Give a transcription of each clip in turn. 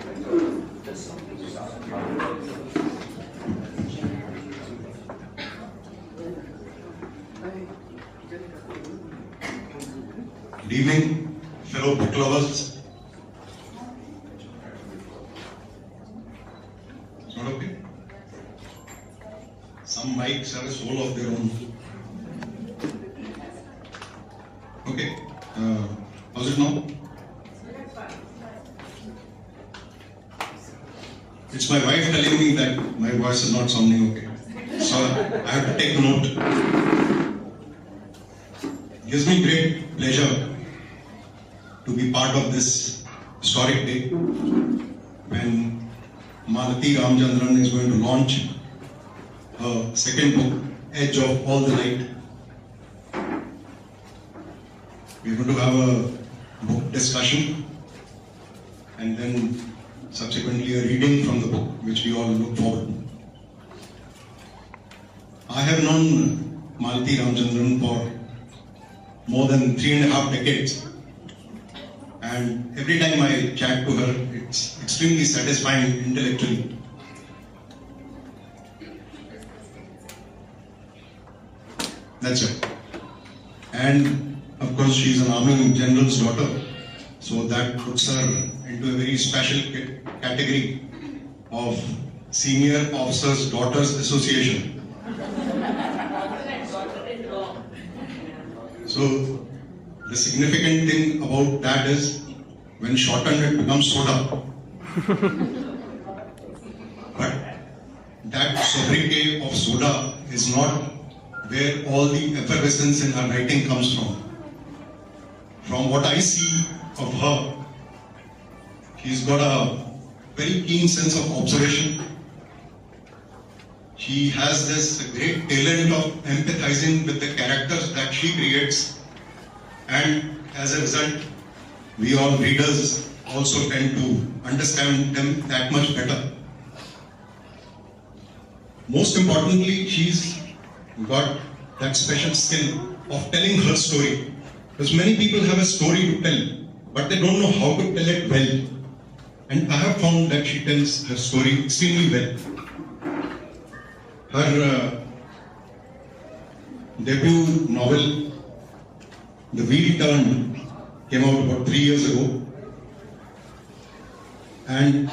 Good evening, fellow book lovers. It's not okay? Some mics have a soul of their own. Okay, how's it now? It's my wife telling me that my voice is not sounding okay. So I have to take note. It gives me great pleasure to be part of this historic day when Malati Ramachandran is going to launch her second book, Edge of All the Light. We're going to have a book discussion and then subsequently a reading from the book, which we all look forward to. I have known Malati Ramachandran for more than 3.5 decades. And every time I chat to her, it's extremely satisfying intellectually. That's it. And of course, she's an Army General's daughter, so that puts her into a very special category of Senior Officers' Daughters Association. So the significant thing about that is, when shortened it becomes soda. But that sobriquet of soda is not where all the effervescence in her writing comes from. From what I see of her, she's got a very keen sense of observation. She has this great talent of empathizing with the characters that she creates, and as a result, we all readers also tend to understand them that much better. Most importantly, she's got that special skill of telling her story. Because many people have a story to tell, but they don't know how to tell it well. And I have found that she tells her story extremely well. Her debut novel, The Wheel Turned, came out about 3 years ago. And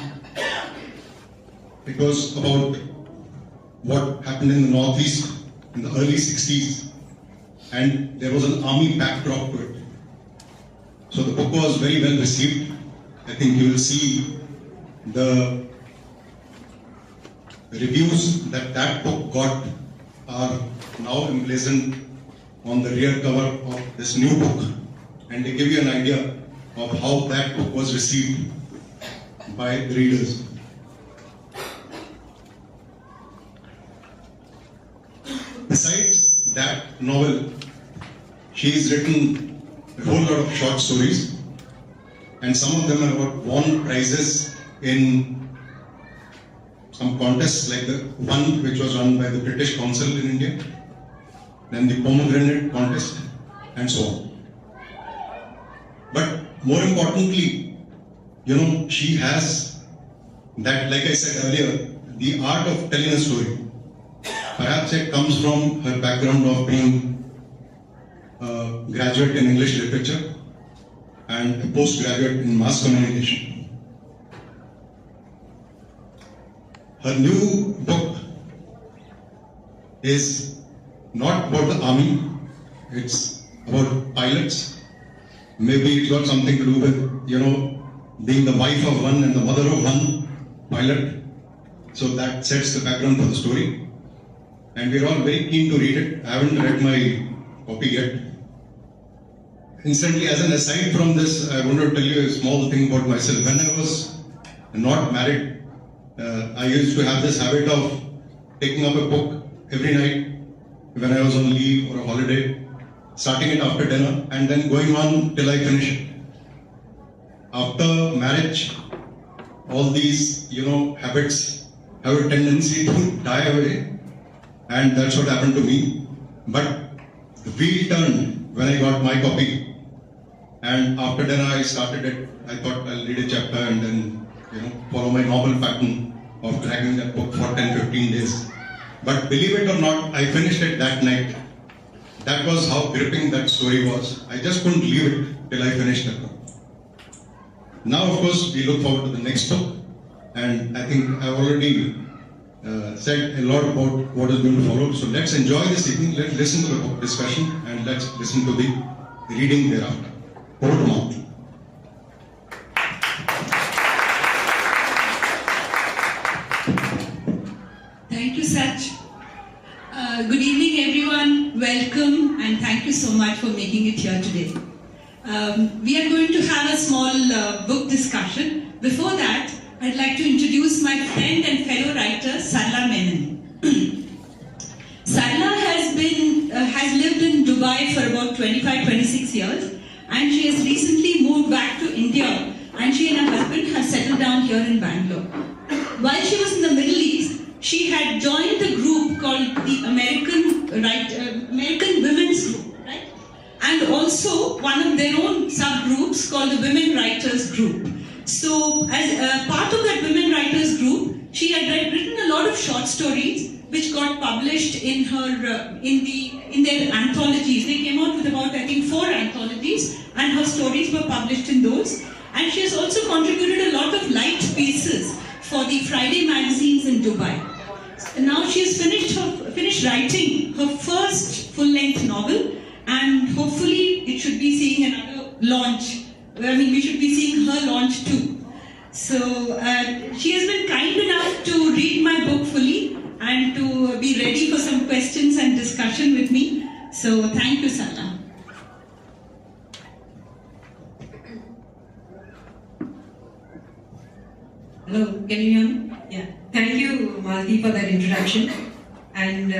it was about what happened in the Northeast in the early 60s. And there was an army backdrop to it. So the book was very well received. I think you will see the reviews that that book got are now emblazoned on the rear cover of this new book, and they give you an idea of how that book was received by the readers. Besides that novel, she has written a whole lot of short stories, and some of them have won prizes in some contests, like the one which was run by the British Council in India, then the Pomegranate contest, and so on. But more importantly, she has that, like I said earlier, the art of telling a story. Perhaps it comes from her background of being a graduate in English literature and a postgraduate in mass communication. Her new book is not about the army, it's about pilots. Maybe it's got something to do with, being the wife of one and the mother of one pilot. So that sets the background for the story. And we're all very keen to read it. I haven't read my copy yet. Incidentally, as an aside from this, I want to tell you a small thing about myself. When I was not married, I used to have this habit of taking up a book every night when I was on leave or a holiday, starting it after dinner and then going on till I finish it. After marriage, all these, habits have a tendency to die away, and that's what happened to me. But the wheel turned when I got my copy, and after dinner I started it. I thought I'll read a chapter and then follow my normal pattern of dragging that book for 10-15 days. But believe it or not, I finished it that night. That was how gripping that story was. I just couldn't leave it till I finished it. Now, of course, we look forward to the next book. And I think I've already said a lot about what is going to follow. So let's enjoy this evening. Let's listen to the book discussion and let's listen to the reading thereafter. Over to Mark. Thank you, Sach. Good evening, everyone. Welcome, and thank you so much for making it here today. We are going to have a small book discussion. Before that, I'd like to introduce my friend and fellow writer, Sarla Menon. Sarla has lived in Dubai for about 25-26 years, and she has recently moved back to India, and she and her husband have settled down here in Bangalore. While she was in the Middle East, she had joined a group called the American Women's Group, right? And also one of their own subgroups called the Women Writers Group. So, as part of that Women Writers Group, she had written a lot of short stories, which got published in her in their anthologies. They came out with about, I think, 4 anthologies, and her stories were published in those. And she has also contributed a lot of light pieces for the Friday magazines in Dubai. Now she has finished writing her first full-length novel, and hopefully it should be seeing another launch. I mean, we should be seeing her launch too. So she has been kind enough to read my book fully and to be ready for some questions and discussion with me. So thank you, Sarla. Hello, can you hear me? Yeah. Thank you, Malti, for that introduction. And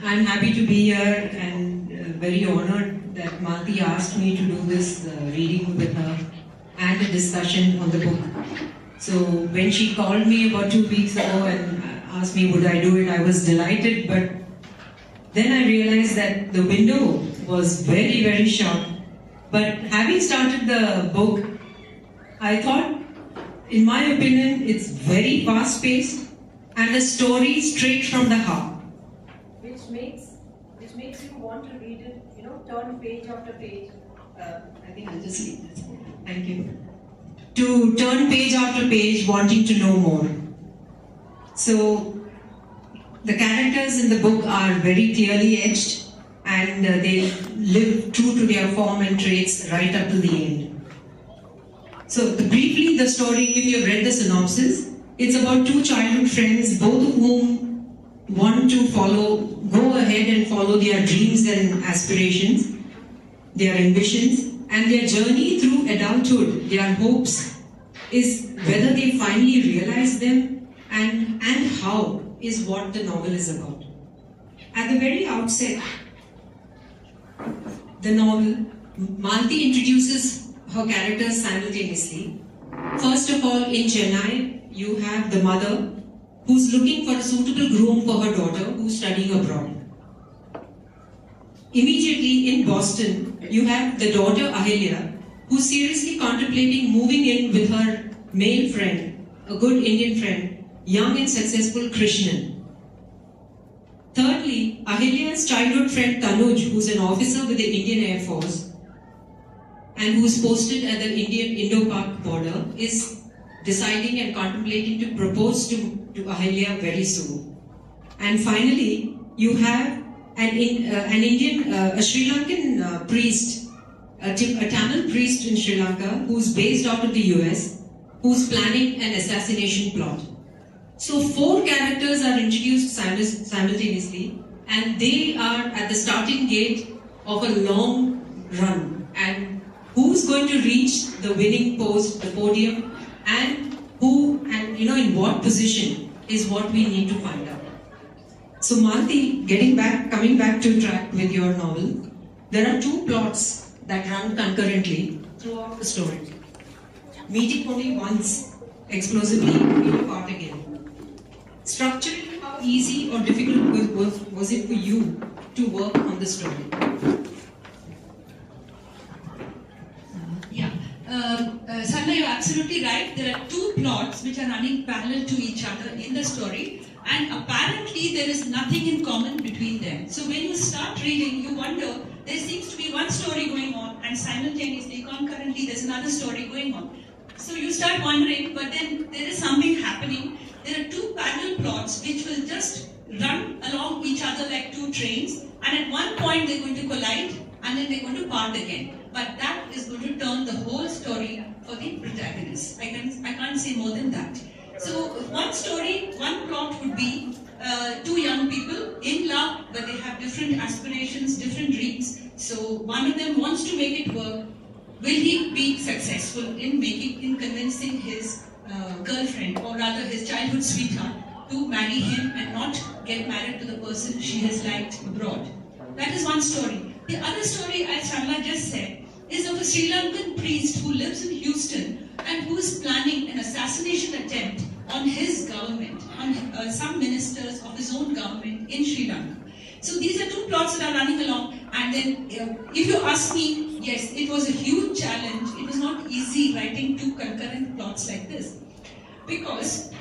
I'm happy to be here and very honored that Malti asked me to do this reading with her and a discussion on the book. So when she called me about 2 weeks ago and asked me would I do it, I was delighted. But then I realized that the window was very, very short. But having started the book, I thought, in my opinion, it's very fast-paced and a story straight from the heart, which makes you want to read it. Turn page after page. I think I'll just leave this. Thank you. To turn page after page, wanting to know more. So the characters in the book are very clearly etched, and they live true to their form and traits right up to the end. So briefly, the story, if you've read the synopsis, it's about 2 childhood friends, both of whom want to go ahead and follow their dreams and aspirations, their ambitions, and their journey through adulthood, their hopes, is whether they finally realize them and how is what the novel is about. At the very outset, the novel, Malti introduces her characters simultaneously. First of all, in Chennai, you have the mother who's looking for a suitable groom for her daughter who's studying abroad. Immediately in Boston, you have the daughter Ahilya, who's seriously contemplating moving in with her male friend, a good Indian friend, young and successful Krishnan. Thirdly, Ahilya's childhood friend Tanuj, who's an officer with the Indian Air Force, and who's posted at the Indian Indo-Pak border, is deciding and contemplating to propose to Ahilya very soon. And finally, you have a Sri Lankan priest, a Tamil priest in Sri Lanka, who's based out of the US, who's planning an assassination plot. So 4 characters are introduced simultaneously, and they are at the starting gate of a long run. And who's going to reach the winning post, the podium, and in what position is what we need to find out. So Malti, coming back to track with your novel, there are 2 plots that run concurrently throughout the story, meeting only once, explosively being apart again. Structurally, how easy or difficult was it for you to work on the story? Sanna, you're absolutely right. There are two plots which are running parallel to each other in the story, and apparently there is nothing in common between them. So when you start reading, you wonder, there seems to be one story going on, and simultaneously, concurrently, there's another story going on. So you start wondering, but then there is something happening. There are two parallel plots which will just run along each other like two trains, and at one point they're going to collide, and then they're going to part again. But that is going to turn the whole story for the protagonist. I can't say more than that. So one story, one plot would be two young people in love, but they have different aspirations, different dreams. So one of them wants to make it work. Will he be successful in convincing his girlfriend, or rather his childhood sweetheart, to marry him and not get married to the person she has liked abroad? That is one story. The other story, as Sharla just said, is of a Sri Lankan priest who lives in Houston and who is planning an assassination attempt on his government, on some ministers of his own government in Sri Lanka. So these are two plots that are running along, and then if you ask me, yes, it was a huge challenge. It was not easy writing two concurrent plots like this, because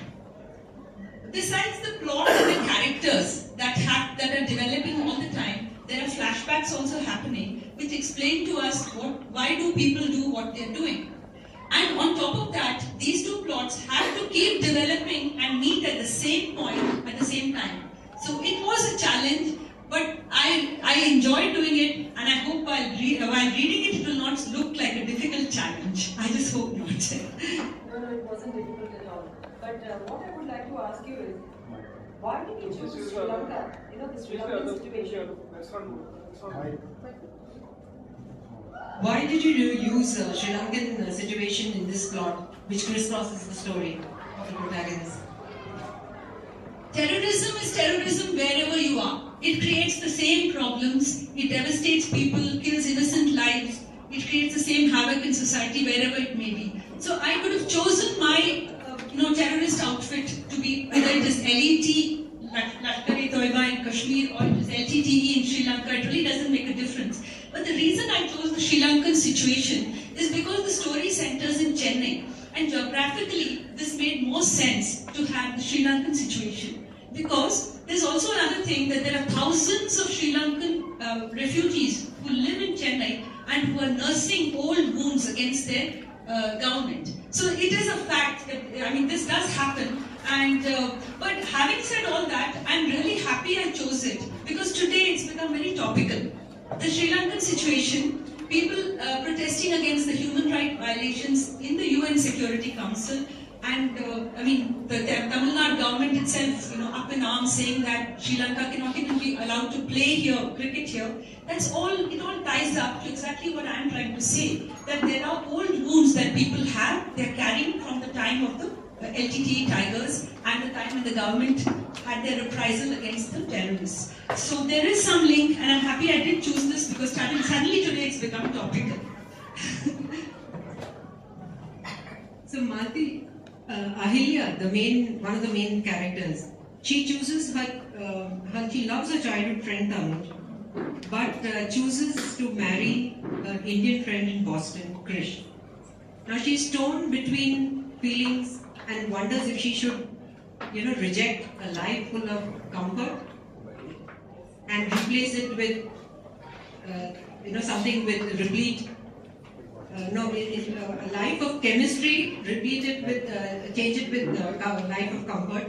besides the plot and the characters that are developing all the time, there are flashbacks also happening which explain to us why do people do what they're doing. And on top of that, these two plots have to keep developing and meet at the same point at the same time. So it was a challenge, but I enjoyed doing it, and I hope while reading it, it will not look like a difficult challenge. I just hope not. No, it wasn't difficult at all. But what I would like to ask you is, why did you choose Sri Lanka? You know, the Sri Lankan situation. Why did you use Sri Lankan situation in this plot, which crisscrosses the story of the protagonist? Terrorism is terrorism wherever you are. It creates the same problems, it devastates people, kills innocent lives, it creates the same havoc in society wherever it may be. So I could have chosen my terrorist outfit to be, whether it is LET, Lashkar-e-Toiba in Kashmir, or it is LTTE in Sri Lanka, it really doesn't make a difference. But the reason I chose the Sri Lankan situation is because the story centers in Chennai, and geographically this made more sense to have the Sri Lankan situation, because there's also another thing, that there are thousands of Sri Lankan refugees who live in Chennai and who are nursing old wounds against their government. So it is a fact that, this does happen. And but having said all that, I'm really happy I chose it, because today it's become very topical. The Sri Lankan situation, people protesting against the human rights violations in the UN Security Council, and the Tamil Nadu government itself, up in arms, saying that Sri Lanka cannot even be allowed to play here, cricket here. It all ties up to exactly what I'm trying to say, that there are old wounds that people have, they're carrying from the time of the LTTE Tigers and the time when the government had their reprisal against the terrorists. So there is some link, and I'm happy I did choose this, because suddenly today it's become topical. So Malti, Ahilya, one of the main characters, she chooses she loves her childhood friend Tanuj, but chooses to marry her Indian friend in Boston, Krish. Now she's torn between feelings and wonders if she should, reject a life full of comfort and replace it with, something with replete. A life of chemistry, change it with a life of comfort.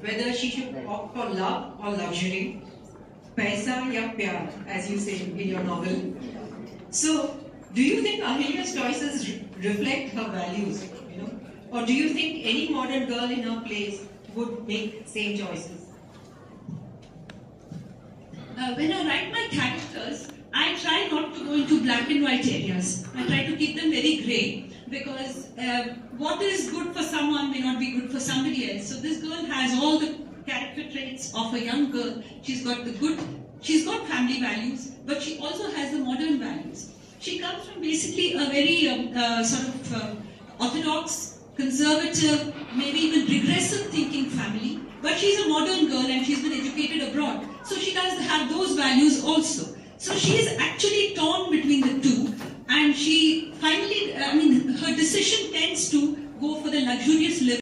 Whether she should opt for love or luxury, paisa ya pyar, as you say in your novel. So, do you think Ahilya's choices reflect her values? Or do you think any modern girl in her place would make same choices? When I write my characters, I try not to go into black and white areas. I try to keep them very grey, because what is good for someone may not be good for somebody else. So this girl has all the character traits of a young girl. She's got family values, but she also has the modern values. She comes from basically a very orthodox, conservative, maybe even regressive thinking family, but she's a modern girl and she's been educated abroad. So she does have those values also. So she is actually torn between the two, and she finally, her decision tends to go for the luxurious living.